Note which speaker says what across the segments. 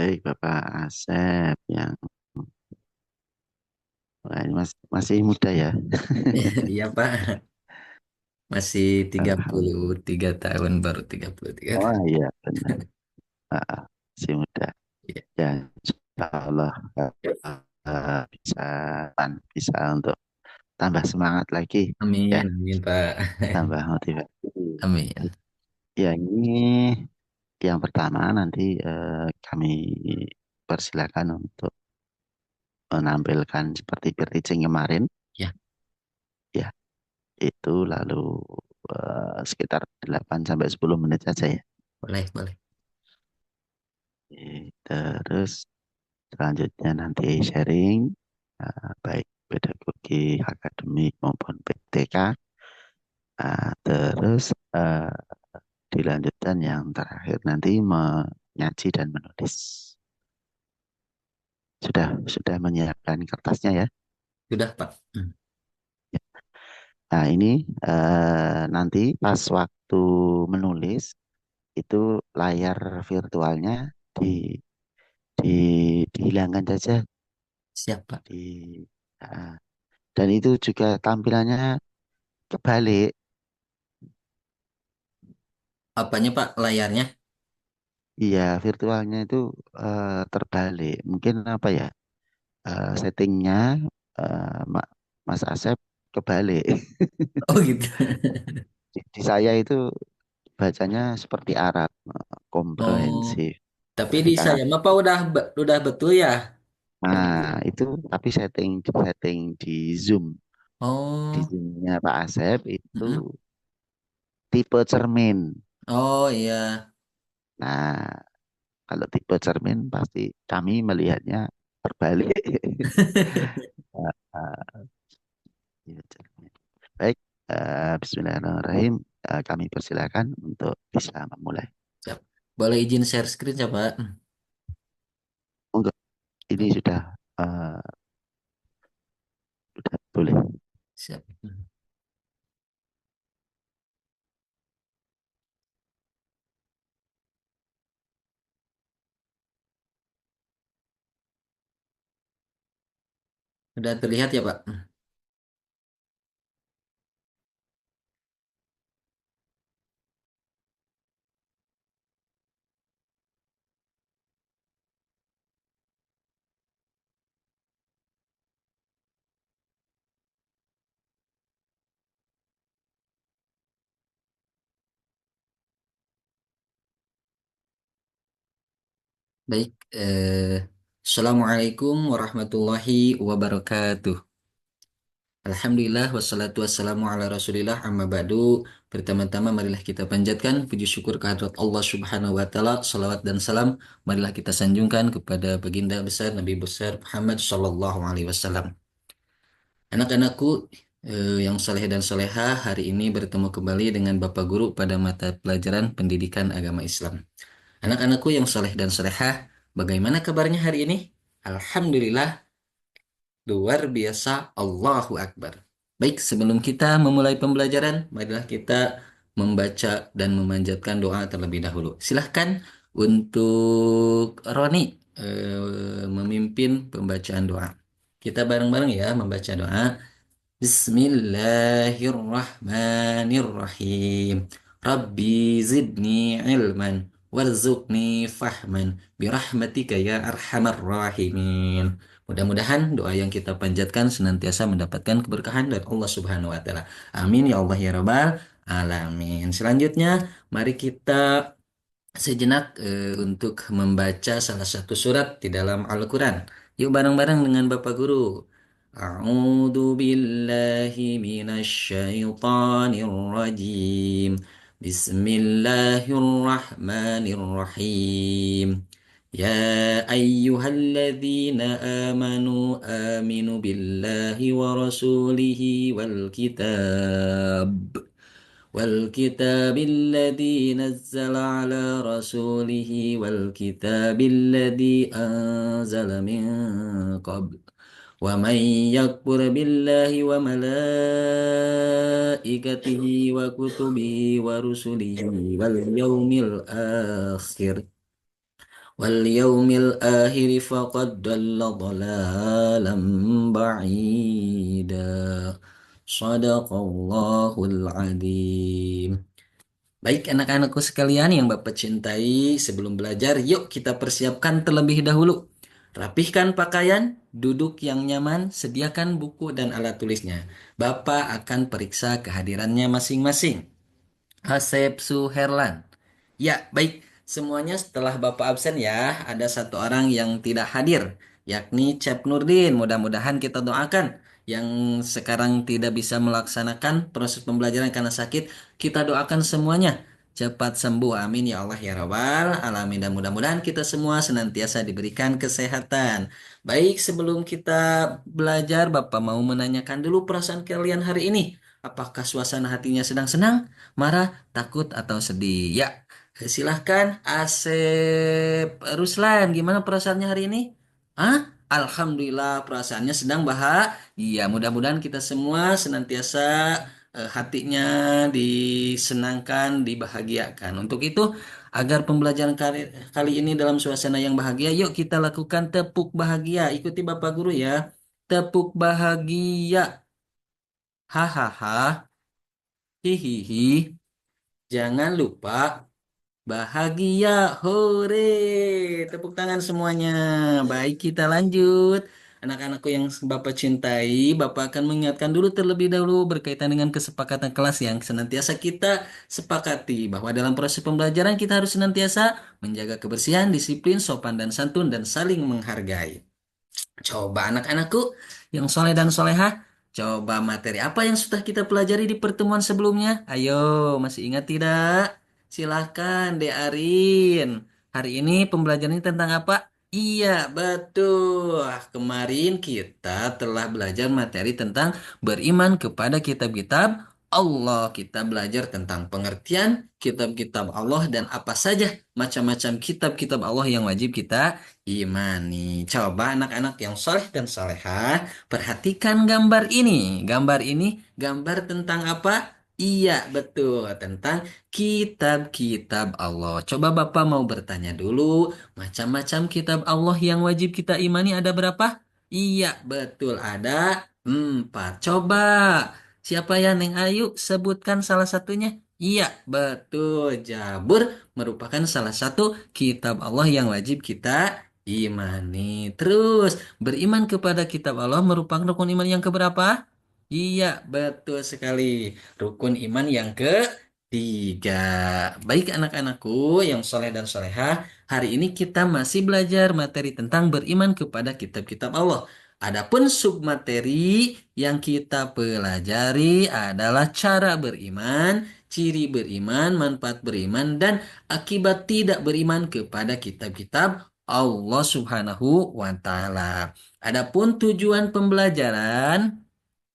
Speaker 1: Baik, Bapak Asep yang wah, ini masih muda ya.
Speaker 2: Iya Pak, masih tiga puluh
Speaker 1: Alhamdulillah.
Speaker 2: tiga tahun baru 33
Speaker 1: Oh
Speaker 2: tahun.
Speaker 1: iya benar. Ah, masih muda.
Speaker 2: Iya.
Speaker 1: Ya, insya Allah bisa bisa untuk tambah semangat lagi, ya,
Speaker 2: Amin, amin Pak.
Speaker 1: tambah motivasi.
Speaker 2: Amin.
Speaker 1: Ya ini yang pertama nanti kami persilakan untuk menampilkan seperti pitching kemarin,
Speaker 2: Ya,
Speaker 1: ya itu lalu sekitar 8 sampai 10 menit saja ya.
Speaker 2: boleh, boleh.
Speaker 1: Terus selanjutnya nanti sharing baik pedagogi akademik maupun PTK. Terus dilanjutkan yang terakhir nanti menyaji dan menulis. Sudah menyiapkan kertasnya ya.
Speaker 2: Sudah Pak.
Speaker 1: Nah ini nanti pas waktu menulis itu layar virtualnya di, di dihilangkan saja
Speaker 2: Siap Pak.
Speaker 1: di dan itu juga tampilannya kebalik.
Speaker 2: Apanya Pak layarnya?
Speaker 1: Iya, virtualnya itu terbalik. Mungkin apa ya? Settingnya Mas Asep kebalik.
Speaker 2: Oh gitu.
Speaker 1: Di saya itu bacanya seperti Arab,
Speaker 2: Oh,
Speaker 1: komprehensif.
Speaker 2: tapi
Speaker 1: Tapi
Speaker 2: di
Speaker 1: kan
Speaker 2: saya mah Pak udah betul ya.
Speaker 1: nah itu tapi setting setting di Zoom, di
Speaker 2: Oh,
Speaker 1: Zoom-nya Pak Asep itu
Speaker 2: mm-mm.
Speaker 1: tipe cermin.
Speaker 2: Oh iya.
Speaker 1: Nah, kalau tipe cermin pasti kami melihatnya terbalik. Tipe cermin. Baik, Bismillahirrahmanirrahim. Kami persilakan untuk bisa memulai.
Speaker 2: Siap. Boleh izin share screen ya Pak?
Speaker 1: Enggak, ini sudah boleh.
Speaker 2: Siap. Sudah terlihat ya Pak? Baik. Assalamualaikum warahmatullahi wabarakatuh. Alhamdulillah wassalatu wassalamu ala Rasulillah amma ba'du. Pertama-tama marilah kita panjatkan puji syukur kehadrat Allah Subhanahu wa taala, salawat dan salam marilah kita sanjungkan kepada baginda besar Nabi besar Muhammad sallallahu alaihi wasallam. Anak-anakku yang saleh dan salehah, hari ini bertemu kembali dengan Bapak Guru pada mata pelajaran Pendidikan Agama Islam. Anak-anakku yang saleh dan salehah, bagaimana kabarnya hari ini? Alhamdulillah. Luar biasa, Allahu Akbar. Baik, sebelum kita memulai pembelajaran, marilah kita membaca dan memanjatkan doa terlebih dahulu. Silahkan untuk Roni memimpin pembacaan doa. Kita bareng-bareng ya membaca doa. Bismillahirrahmanirrahim. Rabbi zidni ilman warzuqni fahman birahmatika ya arhamar rahimin. Mudah-mudahan doa yang kita panjatkan senantiasa mendapatkan keberkahan dari Allah Subhanahu wa taala. Amin ya Allah ya rabbal alamin. Selanjutnya, mari kita sejenak untuk membaca salah satu surat di dalam Al-Quran. Yuk bareng-bareng dengan Bapak Guru. A'udzu billahi minasyaitonir rajim. Bismillahirrahmanirrahim. Ya ayyuhalladzina amanu aminu billahi wa rasulihi wal kitab. والكتاب الذي نزل على رسوله والكتاب الذي أنزل من قبل ومن يكفر بالله وملائكته وكتبه ورسله واليوم الآخر wal yaumil akhir faqad dalla dhalalan ba'ida. Shadaqallahul adzim. Baik anak-anakku sekalian yang Bapak cintai, sebelum belajar, yuk kita persiapkan terlebih dahulu. Rapihkan pakaian, duduk yang nyaman, sediakan buku dan alat tulisnya. Bapak akan periksa kehadirannya masing-masing. Asep Suherlan. Ya, baik. Semuanya setelah Bapak absen ya, ada satu orang yang tidak hadir, yakni Cep Nurdin. Mudah-mudahan kita doakan yang sekarang tidak bisa melaksanakan proses pembelajaran karena sakit, kita doakan semuanya cepat sembuh. Amin ya Allah ya Rabbal alamin. Dan mudah-mudahan kita semua senantiasa diberikan kesehatan. Baik, sebelum kita belajar, Bapak mau menanyakan dulu perasaan kalian hari ini. Apakah suasana hatinya sedang senang, marah, takut, atau sedih? Ya, silahkan Asep Ruslan. Gimana perasaannya hari ini? Ah, Alhamdulillah perasaannya sedang bahagia. Mudah-mudahan kita semua senantiasa hatinya disenangkan, dibahagiakan. Untuk itu, agar pembelajaran kali ini dalam suasana yang bahagia, yuk kita lakukan tepuk bahagia. Ikuti Bapak Guru ya. Tepuk bahagia. Hahaha. Hihihi. Jangan lupa bahagia. Hore. Tepuk tangan semuanya. Baik, kita lanjut. Anak-anakku yang Bapak cintai, Bapak akan mengingatkan dulu terlebih dahulu berkaitan dengan kesepakatan kelas yang senantiasa kita sepakati bahwa dalam proses pembelajaran kita harus senantiasa menjaga kebersihan, disiplin, sopan dan santun dan saling menghargai. Coba anak-anakku yang soleh dan solehah, coba materi apa yang sudah kita pelajari di pertemuan sebelumnya? Ayo, masih ingat tidak? Silahkan, Dek Arin. Hari ini pembelajarannya tentang apa? Iya, betul. Kemarin kita telah belajar materi tentang beriman kepada kitab-kitab Allah. Kita belajar tentang pengertian kitab-kitab Allah dan apa saja macam-macam kitab-kitab Allah yang wajib kita imani. Coba anak-anak yang soleh dan solehah, perhatikan gambar ini. Gambar ini gambar tentang apa? Iya, betul. Tentang kitab-kitab Allah. Coba Bapak mau bertanya dulu, macam-macam kitab Allah yang wajib kita imani ada berapa? Iya, betul. Ada 4. Coba, siapa ya Neng Ayu? Sebutkan salah satunya. Iya, betul. Jabur merupakan salah satu kitab Allah yang wajib kita imani. Terus, beriman kepada kitab Allah merupakan rukun iman yang keberapa? Iya, betul sekali. Rukun iman yang ketiga. Baik anak-anakku yang soleh dan solehah, hari ini kita masih belajar materi tentang beriman kepada kitab-kitab Allah. Adapun submateri yang kita pelajari adalah cara beriman, ciri beriman, manfaat beriman, dan akibat tidak beriman kepada kitab-kitab Allah Subhanahu wa Ta'ala. Adapun tujuan pembelajaran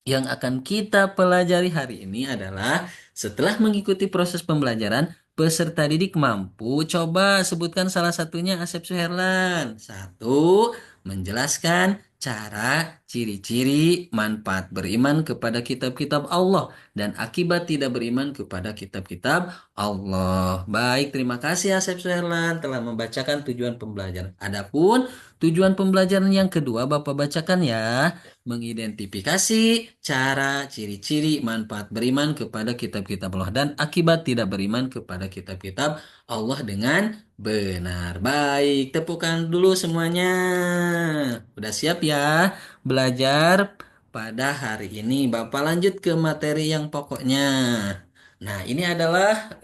Speaker 2: yang akan kita pelajari hari ini adalah setelah mengikuti proses pembelajaran, peserta didik mampu coba sebutkan salah satunya Asep Suherlan. Satu, menjelaskan cara, ciri-ciri, manfaat beriman kepada kitab-kitab Allah dan akibat tidak beriman kepada kitab-kitab Allah. Baik, terima kasih Asep Suherlan telah membacakan tujuan pembelajaran. Adapun tujuan pembelajaran yang kedua Bapak bacakan ya, mengidentifikasi cara, ciri-ciri, manfaat beriman kepada kitab-kitab Allah dan akibat tidak beriman kepada kitab-kitab Allah dengan benar. Baik, tepukan dulu semuanya. Udah siap ya belajar pada hari ini? Bapak lanjut ke materi yang pokoknya. Nah, ini adalah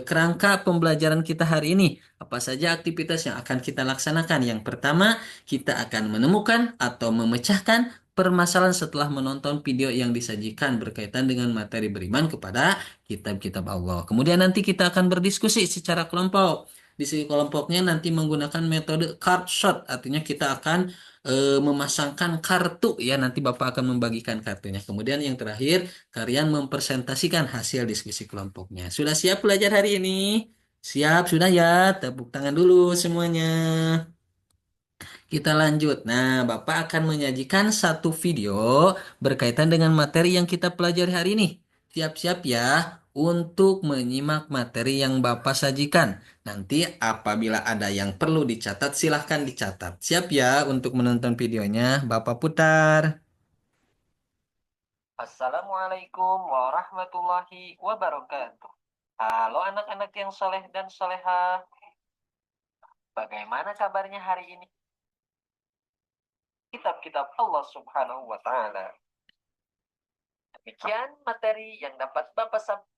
Speaker 2: kerangka pembelajaran kita hari ini. Apa saja aktivitas yang akan kita laksanakan? Yang pertama, kita akan menemukan atau memecahkan permasalahan setelah menonton video yang disajikan berkaitan dengan materi beriman kepada kitab-kitab Allah. Kemudian nanti kita akan berdiskusi secara kelompok. Di sini kelompoknya nanti menggunakan metode card shot, artinya kita akan memasangkan kartu ya. Nanti Bapak akan membagikan kartunya. Kemudian yang terakhir, kalian mempresentasikan hasil diskusi kelompoknya. Sudah siap belajar hari ini? Siap, sudah ya. Tepuk tangan dulu semuanya. Kita lanjut. Nah, Bapak akan menyajikan satu video berkaitan dengan materi yang kita pelajari hari ini. Siap-siap ya. untuk menyimak materi yang Bapak sajikan. Nanti apabila ada yang perlu dicatat, silahkan dicatat. Siap ya untuk menonton videonya? Bapak putar. Assalamualaikum warahmatullahi wabarakatuh. Halo anak-anak yang soleh dan soleha. Bagaimana kabarnya hari ini? Kitab-kitab Allah Subhanahu wa Ta'ala. Demikian materi yang dapat Bapak sampaikan.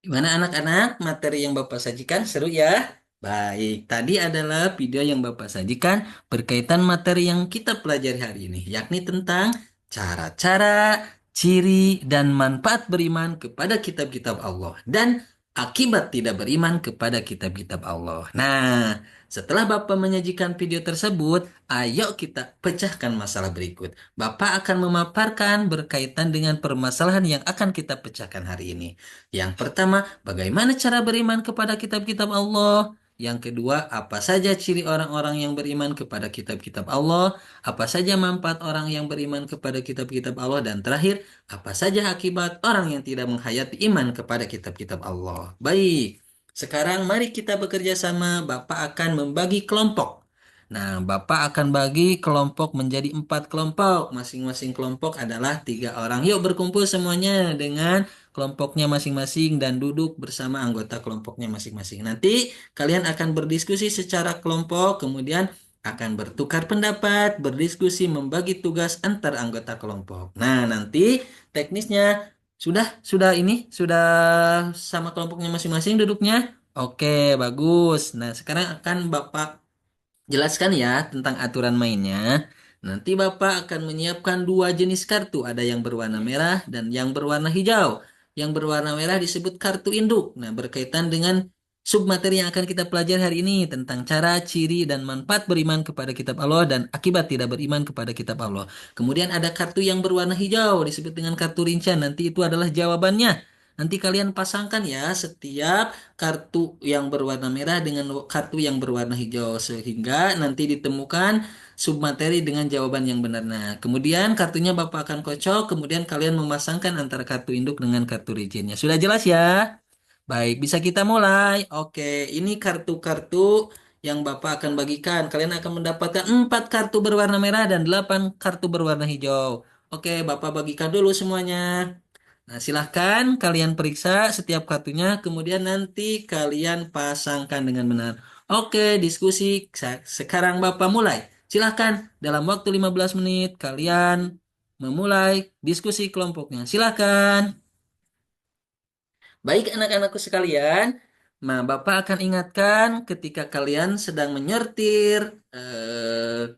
Speaker 2: Gimana anak-anak? Materi yang Bapak sajikan seru ya? Baik, tadi adalah video yang Bapak sajikan berkaitan materi yang kita pelajari hari ini, yakni tentang cara-cara, ciri, dan manfaat beriman kepada kitab-kitab Allah dan akibat tidak beriman kepada kitab-kitab Allah. Nah, setelah Bapak menyajikan video tersebut, ayo kita pecahkan masalah berikut. Bapak akan memaparkan berkaitan dengan permasalahan yang akan kita pecahkan hari ini. Yang pertama, bagaimana cara beriman kepada kitab-kitab Allah? Yang kedua, apa saja ciri orang-orang yang beriman kepada kitab-kitab Allah? Apa saja manfaat orang yang beriman kepada kitab-kitab Allah? Dan terakhir, apa saja akibat orang yang tidak menghayati iman kepada kitab-kitab Allah? Baik, sekarang mari kita bekerja sama. Bapak akan membagi kelompok. Nah, Bapak akan bagi kelompok menjadi 4 kelompok. Masing-masing kelompok adalah 3 orang. Yuk berkumpul semuanya dengan kelompoknya masing-masing dan duduk bersama anggota kelompoknya masing-masing. Nanti kalian akan berdiskusi secara kelompok, kemudian akan bertukar pendapat, berdiskusi, membagi tugas antar anggota kelompok. Nah, nanti teknisnya sudah sama kelompoknya masing-masing duduknya. Oke, bagus. Nah, sekarang akan Bapak jelaskan ya tentang aturan mainnya. Nanti Bapak akan menyiapkan 2 jenis kartu. Ada yang berwarna merah dan yang berwarna hijau. Yang berwarna merah disebut kartu induk. Nah, berkaitan dengan submateri yang akan kita pelajari hari ini tentang cara, ciri, dan manfaat beriman kepada kitab Allah dan akibat tidak beriman kepada kitab Allah. Kemudian ada kartu yang berwarna hijau disebut dengan kartu rincian. Nanti itu adalah jawabannya. Nanti kalian pasangkan ya setiap kartu yang berwarna merah dengan kartu yang berwarna hijau sehingga nanti ditemukan submateri dengan jawaban yang benar. Nah, kemudian kartunya Bapak akan kocok, kemudian kalian memasangkan antara kartu induk dengan kartu rinciannya. Sudah jelas ya? Baik, bisa kita mulai. Oke, ini kartu-kartu yang Bapak akan bagikan. Kalian akan mendapatkan 4 kartu berwarna merah dan 8 kartu berwarna hijau. Oke, Bapak bagikan dulu semuanya. Nah, silahkan kalian periksa setiap kartunya, kemudian nanti kalian pasangkan dengan benar. Oke, diskusi. Sekarang Bapak mulai. Silahkan, dalam waktu 15 menit kalian memulai diskusi kelompoknya. Silahkan. Baik anak-anakku sekalian, nah Bapak akan ingatkan ketika kalian sedang menyortir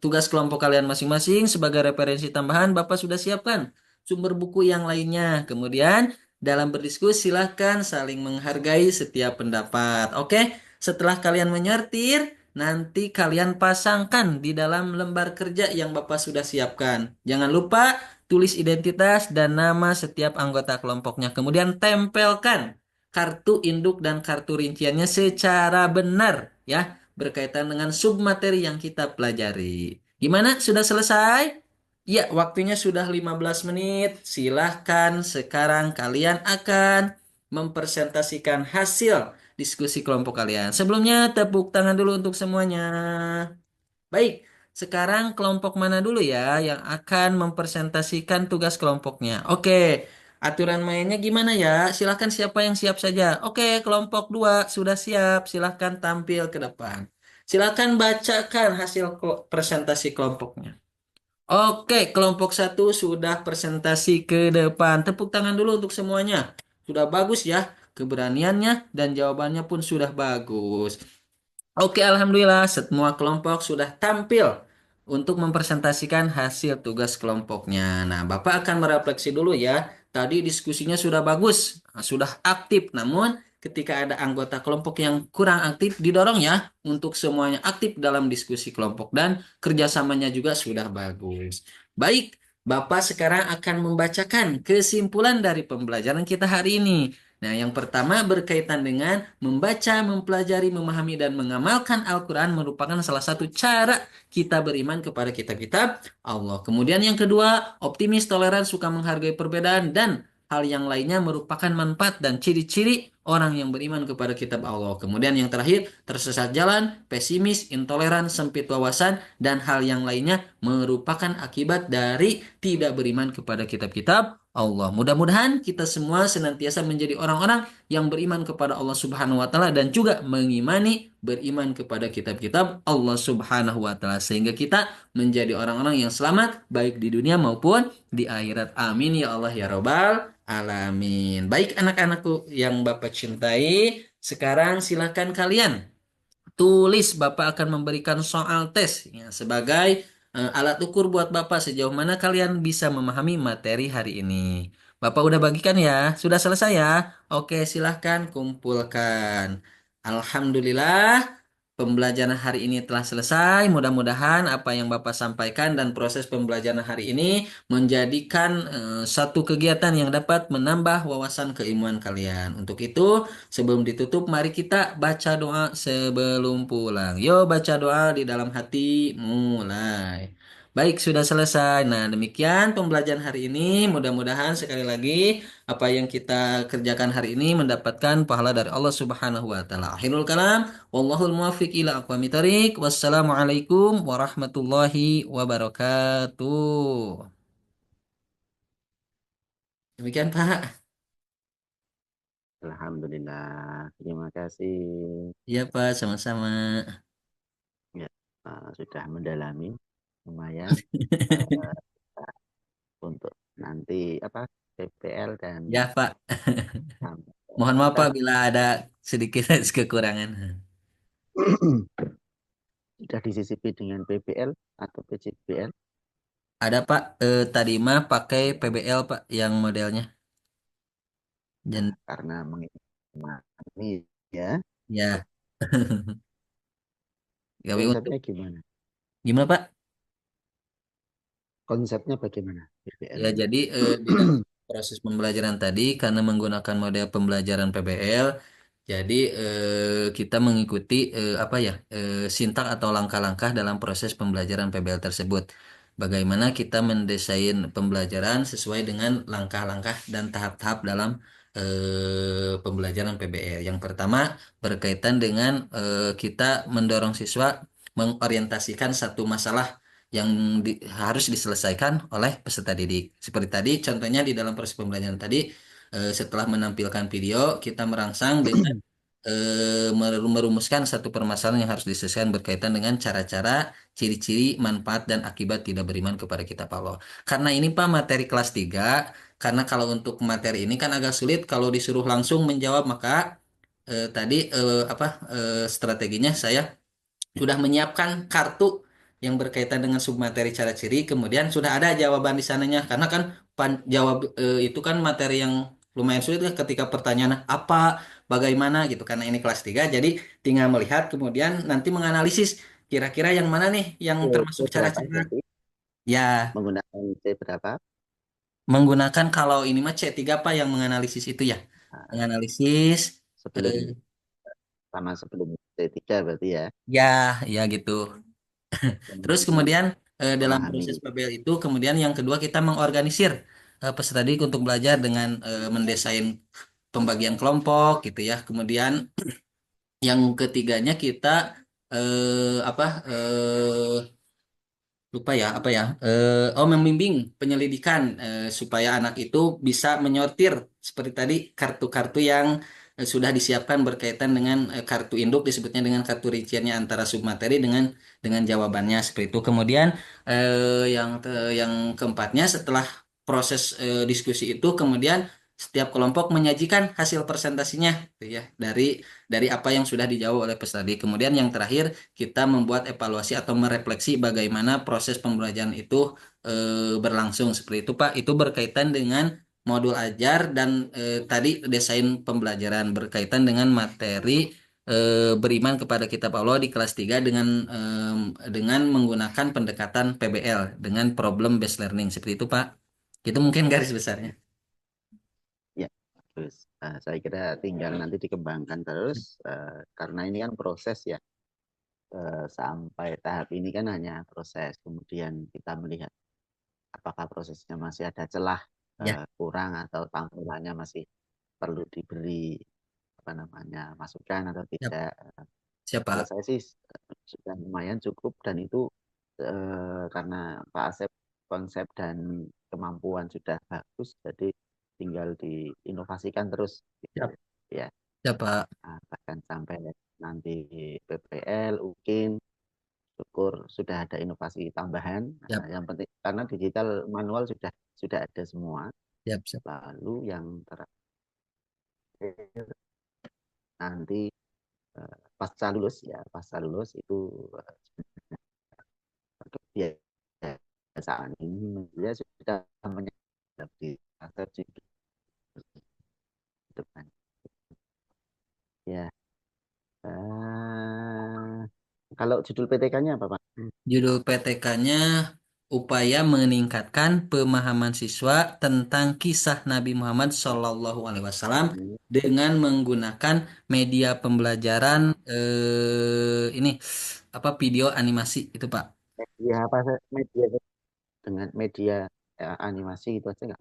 Speaker 2: tugas kelompok kalian masing-masing sebagai referensi tambahan, Bapak sudah siapkan sumber buku yang lainnya. Kemudian dalam berdiskusi silahkan saling menghargai setiap pendapat. Oke, setelah kalian menyortir, nanti kalian pasangkan di dalam lembar kerja yang Bapak sudah siapkan. Jangan lupa tulis identitas dan nama setiap anggota kelompoknya. Kemudian tempelkan kartu induk dan kartu rinciannya secara benar ya berkaitan dengan submateri yang kita pelajari. Gimana? Sudah selesai? Ya, waktunya sudah 15 menit. Silahkan sekarang kalian akan mempresentasikan hasil diskusi kelompok kalian. Sebelumnya tepuk tangan dulu untuk semuanya. Baik, sekarang kelompok mana dulu ya yang akan mempresentasikan tugas kelompoknya? Oke, aturan mainnya gimana ya? Silahkan siapa yang siap saja. Oke, kelompok 2 sudah siap. Silahkan tampil ke depan. Silahkan bacakan hasil presentasi kelompoknya. Oke, kelompok 1 sudah presentasi ke depan. Tepuk tangan dulu untuk semuanya. Sudah bagus ya keberaniannya dan jawabannya pun sudah bagus. Oke, alhamdulillah semua kelompok sudah tampil untuk mempresentasikan hasil tugas kelompoknya. Nah, Bapak akan merefleksi dulu ya. Tadi diskusinya sudah bagus, sudah aktif. Namun, ketika ada anggota kelompok yang kurang aktif, didorong ya untuk semuanya aktif dalam diskusi kelompok dan kerjasamanya juga sudah bagus. Baik, Bapak sekarang akan membacakan kesimpulan dari pembelajaran kita hari ini. Nah, yang pertama berkaitan dengan membaca, mempelajari, memahami, dan mengamalkan Al-Quran merupakan salah satu cara kita beriman kepada kitab-kitab Allah. Kemudian yang kedua, optimis, toleran, suka menghargai perbedaan, dan hal yang lainnya merupakan manfaat dan ciri-ciri orang yang beriman kepada kitab Allah. Kemudian yang terakhir, tersesat jalan, pesimis, intoleran, sempit wawasan, dan hal yang lainnya merupakan akibat dari tidak beriman kepada kitab-kitab Allah. Mudah-mudahan kita semua senantiasa menjadi orang-orang yang beriman kepada Allah Subhanahu wa taala dan juga mengimani beriman kepada kitab-kitab Allah Subhanahu wa taala sehingga kita menjadi orang-orang yang selamat baik di dunia maupun di akhirat. Amin ya Allah ya Rabbal alamin. Baik anak-anakku yang Bapak cintai, sekarang silakan kalian tulis. Bapak akan memberikan soal tes ya, sebagai alat ukur buat Bapak sejauh mana kalian bisa memahami materi hari ini. Bapak udah bagikan ya? Sudah selesai ya? Oke, silahkan kumpulkan. Alhamdulillah, pembelajaran hari ini telah selesai. Mudah-mudahan apa yang Bapak sampaikan dan proses pembelajaran hari ini menjadikan satu kegiatan yang dapat menambah wawasan keilmuan kalian. Untuk itu, sebelum ditutup, mari kita baca doa sebelum pulang. Yo, baca doa di dalam hati, mulai. Baik, sudah selesai. Nah, demikian pembelajaran hari ini. Mudah-mudahan sekali lagi apa yang kita kerjakan hari ini mendapatkan pahala dari Allah Subhanahu wa taala. Akhirul kalam, wallahul muwaffiq ila aqwamit thoriq. Wassalamualaikum warahmatullahi wabarakatuh. Demikian, Pak.
Speaker 1: Alhamdulillah. Terima kasih.
Speaker 2: Iya, Pak, sama-sama.
Speaker 1: Ya, sudah mendalami lumayan eh, untuk nanti apa PPL dan
Speaker 2: Ya, Pak. Mohon maaf, Pak,
Speaker 1: kita
Speaker 2: bila ada sedikit kekurangan.
Speaker 1: sudah disisipi dengan PPL atau PCBL.
Speaker 2: Ada Pak, tadi mah pakai PBL Pak yang modelnya.
Speaker 1: Nah,
Speaker 2: Dan
Speaker 1: karena mengimani ya
Speaker 2: ya, tapi untuk
Speaker 1: konsepnya gimana?
Speaker 2: gimana Pak?
Speaker 1: Konsepnya bagaimana PPL
Speaker 2: Ya
Speaker 1: ini?
Speaker 2: jadi di dalam proses pembelajaran tadi karena menggunakan model pembelajaran PBL, jadi kita mengikuti apa ya sintak atau langkah-langkah dalam proses pembelajaran PBL tersebut. Bagaimana kita mendesain pembelajaran sesuai dengan langkah-langkah dan tahap-tahap dalam pembelajaran PBL. Yang pertama berkaitan dengan kita mendorong siswa mengorientasikan satu masalah yang harus diselesaikan oleh peserta didik. Seperti tadi, contohnya di dalam proses pembelajaran tadi, setelah menampilkan video, kita merangsang dengan merumuskan satu permasalahan yang harus diselesaikan berkaitan dengan cara-cara, ciri-ciri, manfaat, dan akibat tidak beriman kepada kitab Allah. Karena ini Pak materi kelas 3, karena kalau untuk materi ini kan agak sulit kalau disuruh langsung menjawab, maka tadi strateginya saya sudah menyiapkan kartu yang berkaitan dengan submateri cara ciri, kemudian sudah ada jawaban di sananya. Karena kan jawab itu kan materi yang lumayan sulit kan ketika pertanyaan apa, bagaimana gitu. Karena ini kelas 3 jadi tinggal melihat kemudian nanti menganalisis kira-kira yang mana nih yang
Speaker 1: C
Speaker 2: termasuk
Speaker 1: berapa
Speaker 2: cara-cara.
Speaker 1: berarti
Speaker 2: Ya,
Speaker 1: menggunakan C berapa?
Speaker 2: menggunakan kalau ini mah C3 Pak yang menganalisis itu ya.
Speaker 1: Nah,
Speaker 2: Menganalisis eh,
Speaker 1: sebelum sama sebelum C3 berarti ya
Speaker 2: ya, ya gitu. Terus
Speaker 1: yang
Speaker 2: kemudian dalam proses
Speaker 1: memahami.
Speaker 2: PBL itu kemudian yang kedua kita mengorganisir peserta didik untuk belajar dengan mendesain pembagian kelompok gitu ya. Kemudian yang ketiganya kita apa lupa ya apa ya membimbing penyelidikan supaya anak itu bisa menyortir seperti tadi kartu-kartu yang sudah disiapkan berkaitan dengan kartu induk disebutnya dengan kartu rinciannya antara submateri dengan jawabannya seperti itu. Kemudian yang keempatnya setelah proses diskusi itu kemudian setiap kelompok menyajikan hasil presentasinya gitu ya dari apa yang sudah dijawab oleh peserta didik. Kemudian yang terakhir kita membuat evaluasi atau merefleksi bagaimana proses pembelajaran itu berlangsung seperti itu Pak. Itu berkaitan dengan modul ajar dan tadi desain pembelajaran berkaitan dengan materi beriman kepada kitab Allah di kelas 3 dengan menggunakan pendekatan PBL dengan problem based learning seperti itu Pak. Itu mungkin garis besarnya.
Speaker 1: Ya, terus saya kira tinggal nanti dikembangkan terus karena ini kan proses ya. Sampai tahap ini kan hanya proses, kemudian kita melihat apakah prosesnya masih ada celah
Speaker 2: Ya,
Speaker 1: kurang atau tampilannya masih perlu diberi apa namanya masukan atau
Speaker 2: siap,
Speaker 1: tidak.
Speaker 2: siap
Speaker 1: Kalau
Speaker 2: Pak.
Speaker 1: saya sih sudah lumayan cukup dan itu karena Pak Asep konsep dan kemampuan sudah bagus, jadi tinggal diinovasikan terus gitu
Speaker 2: Siap,
Speaker 1: ya.
Speaker 2: siap Pak.
Speaker 1: Nah, bahkan sampai nanti PPL, UKIN, syukur sudah ada inovasi tambahan.
Speaker 2: Siap,
Speaker 1: Yang penting karena digital manual sudah ada semua.
Speaker 2: siap, siap.
Speaker 1: Lalu yang terakhir nanti pasca lulus ya, pasca lulus itu kebiasaan ini dia sudah menyadap di atas depan. Ya, kalau judul PTK-nya apa Pak?
Speaker 2: Judul PTK-nya Upaya Meningkatkan Pemahaman Siswa tentang Kisah Nabi Muhammad SAW dengan menggunakan media pembelajaran ini apa video animasi itu Pak.
Speaker 1: Media apa? Media dengan media animasi itu aja nggak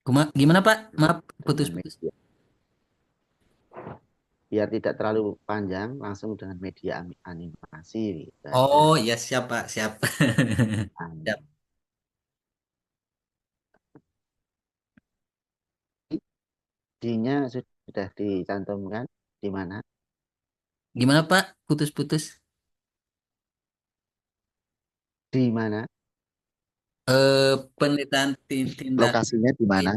Speaker 1: apa-apa.
Speaker 2: Gimana Pak? Maaf
Speaker 1: Dengan
Speaker 2: putus-putus.
Speaker 1: media biar tidak terlalu panjang langsung dengan media animasi gitu aja.
Speaker 2: Oh iya siap Pak, siap. Siap.
Speaker 1: ID-nya sudah dicantumkan di mana?
Speaker 2: Gimana Pak? Putus-putus.
Speaker 1: Di mana?
Speaker 2: Penelitian tindak
Speaker 1: Lokasinya di mana?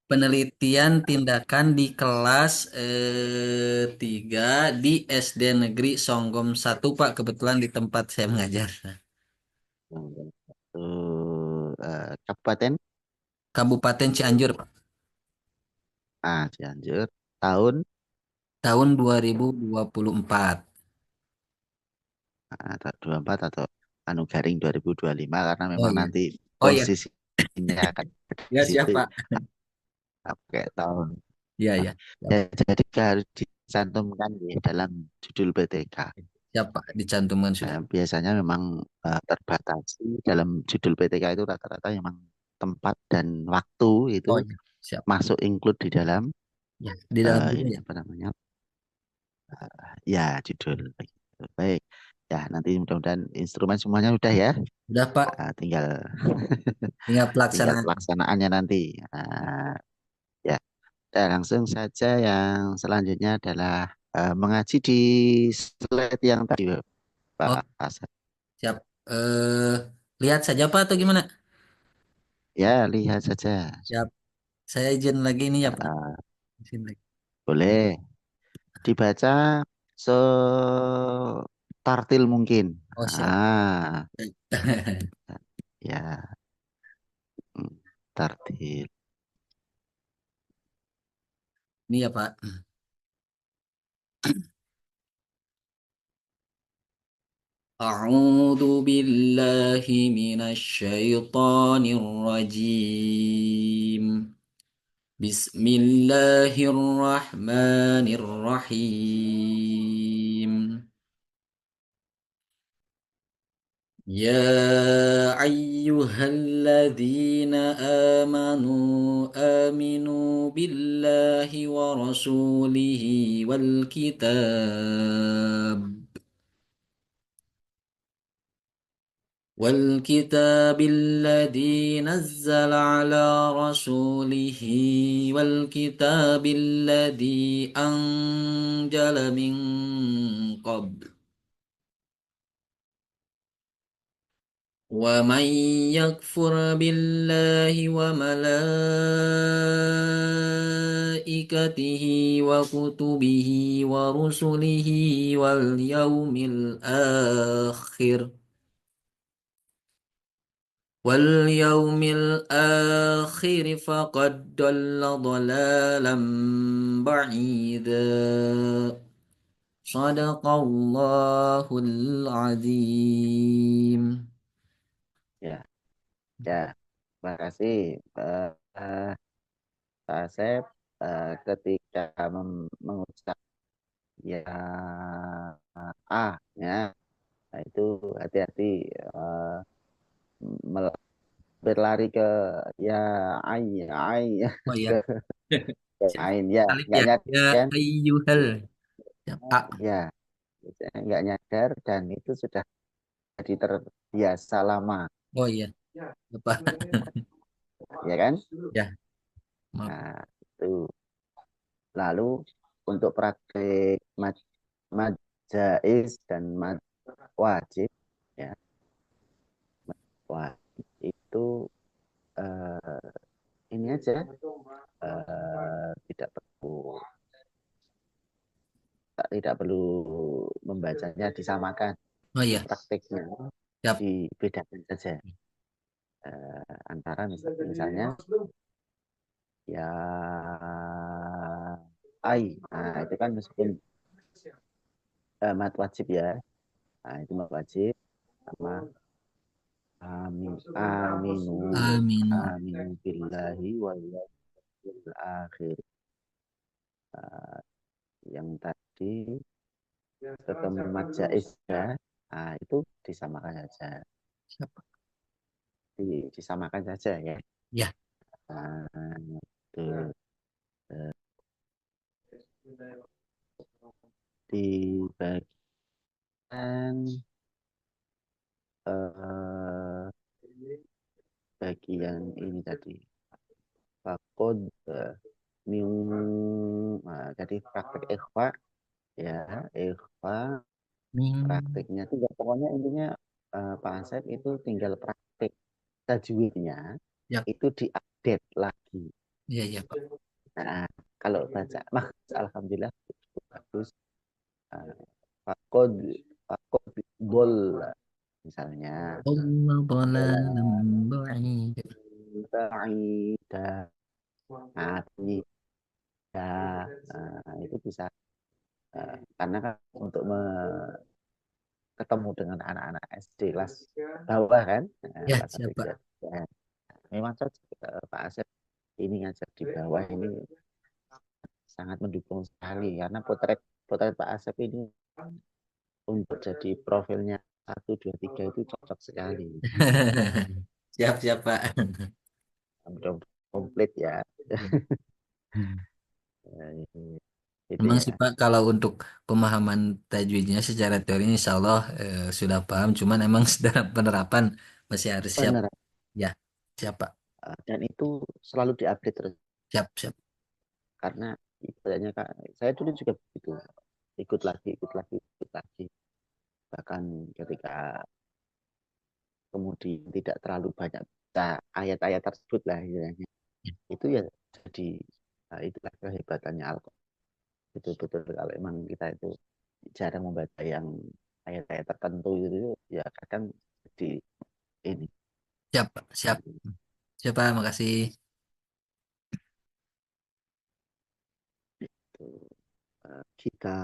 Speaker 2: penelitian tindakan di kelas 3 di SD Negeri Songgom 1 Pak, kebetulan di tempat saya mengajar.
Speaker 1: Kabupaten
Speaker 2: Kabupaten Cianjur Pak.
Speaker 1: Cianjur tahun
Speaker 2: Tahun 2024.
Speaker 1: 24 atau anu garing 2025 karena
Speaker 2: Oh
Speaker 1: memang
Speaker 2: iya.
Speaker 1: nanti
Speaker 2: Oh iya.
Speaker 1: posisinya akan di
Speaker 2: Ya siap
Speaker 1: situ
Speaker 2: Pak.
Speaker 1: pakai tahun.
Speaker 2: Iya
Speaker 1: Nah,
Speaker 2: iya. Siap.
Speaker 1: ya, jadi harus dicantumkan di dalam judul PTK.
Speaker 2: Siap Pak, dicantumkan sudah.
Speaker 1: Biasanya memang terbatasi dalam judul PTK itu rata-rata memang tempat dan waktu itu
Speaker 2: Oh iya. Siap.
Speaker 1: masuk include di dalam
Speaker 2: Ya, di dalam juga
Speaker 1: ini
Speaker 2: ya.
Speaker 1: apa namanya ya judul begitu. Baik ya nanti mudah-mudahan instrumen semuanya udah ya.
Speaker 2: Udah Pak,
Speaker 1: Tinggal
Speaker 2: tinggal
Speaker 1: tinggal
Speaker 2: pelaksanaan.
Speaker 1: pelaksanaannya nanti. Ya, dan langsung saja yang selanjutnya adalah mengaji di slide yang tadi, Pak
Speaker 2: Oh,
Speaker 1: Asep.
Speaker 2: siap. Eh, lihat saja Pak atau gimana?
Speaker 1: Ya, lihat saja.
Speaker 2: Siap. Saya izin lagi nih ya Pak.
Speaker 1: Eh,
Speaker 2: Izin lagi.
Speaker 1: boleh dibaca setartil mungkin.
Speaker 2: Oh, siap.
Speaker 1: Ah, ya, tartil.
Speaker 2: Ini ya Pak. أعوذ بالله من الشيطان الرجيم. بسم الله الرحمن الرحيم. يا أيها الذين آمنوا آمنوا بالله ورسوله والكتاب الذي نزل على رسوله والكتاب الذي أنزل من قبل ومن يكفر بالله وملائكته وكتبه ورسله واليوم الآخر فقد ضل ضلالا بعيدا. صدق الله العظيم.
Speaker 1: Ya, ya. Terima kasih, Pak Asep. Ketika mengucap ya ya, nah itu hati-hati berlari ke ya ai ya
Speaker 2: Oh iya.
Speaker 1: ke
Speaker 2: Siap.
Speaker 1: ain ya
Speaker 2: Kali
Speaker 1: nggak
Speaker 2: ya.
Speaker 1: nyadar
Speaker 2: Ya
Speaker 1: kan
Speaker 2: ayyuhal. Siap. A.
Speaker 1: ya nggak nyadar dan itu sudah jadi terbiasa lama
Speaker 2: Oh iya. Apa?
Speaker 1: ya kan.
Speaker 2: Ya, maaf.
Speaker 1: Nah itu lalu untuk praktik mad jaiz dan mad wajib ya wajib itu eh, ini aja tidak perlu tidak perlu membacanya disamakan
Speaker 2: Oh
Speaker 1: jadi
Speaker 2: iya.
Speaker 1: praktiknya
Speaker 2: Siap.
Speaker 1: dibedakan saja antara misalnya ya ai nah itu kan meskipun mat wajib ya nah itu mat wajib sama amin aminu
Speaker 2: Aminu.
Speaker 1: aminu billahi wal yawmil akhir. Nah, yang tadi ketemu mat jaiz ya nah itu disamakan saja
Speaker 2: Siap.
Speaker 1: disamakan saja ya
Speaker 2: Ya.
Speaker 1: nah, itu di bagian eh, bagian ini tadi fakod min jadi praktek ikhfa ya ikhfa
Speaker 2: Min.
Speaker 1: prakteknya itu ya, pokoknya intinya Pak Asep itu tinggal praktek tajwidnya
Speaker 2: Ya.
Speaker 1: itu diupdate lagi.
Speaker 2: Iya, iya, Pak.
Speaker 1: Nah, kalau baca alhamdulillah bagus. Uh, fakod fakod bol misalnya
Speaker 2: Allah
Speaker 1: bola
Speaker 2: dhalalam ba'id.
Speaker 1: baida nah bunyi ya itu bisa karena kan untuk ketemu dengan anak-anak SD kelas bawah kan
Speaker 2: Ya,
Speaker 1: kelas satu
Speaker 2: siap, Pak.
Speaker 1: ya. Memang cocok Pak Asep ini ngajar di bawah ini sangat mendukung sekali karena potret potret Pak Asep ini untuk jadi profilnya 1 2 3 itu cocok sekali
Speaker 2: Siap, siap, Pak.
Speaker 1: udah komplit ya.
Speaker 2: Ya.
Speaker 1: Itu
Speaker 2: Memang
Speaker 1: ya
Speaker 2: sih Pak, kalau untuk pemahaman tajwidnya secara teori insya Allah sudah paham, cuman emang secara penerapan masih harus siap.
Speaker 1: benar.
Speaker 2: Ya, siap Pak.
Speaker 1: Dan itu selalu diupdate terus
Speaker 2: Siap, siap.
Speaker 1: karena ibaratnya Kak, saya dulu juga begitu ikut lagi bahkan ketika kemudian tidak terlalu banyak baca ayat-ayat tersebut lah istilahnya itu ya jadi itulah kehebatannya Al-Quran betul-betul kalau emang kita itu jarang membaca yang ayat-ayat tertentu itu ya kadang di ini
Speaker 2: Siap, Pak. Siap. Siap, Pak. Makasih.
Speaker 1: itu, kita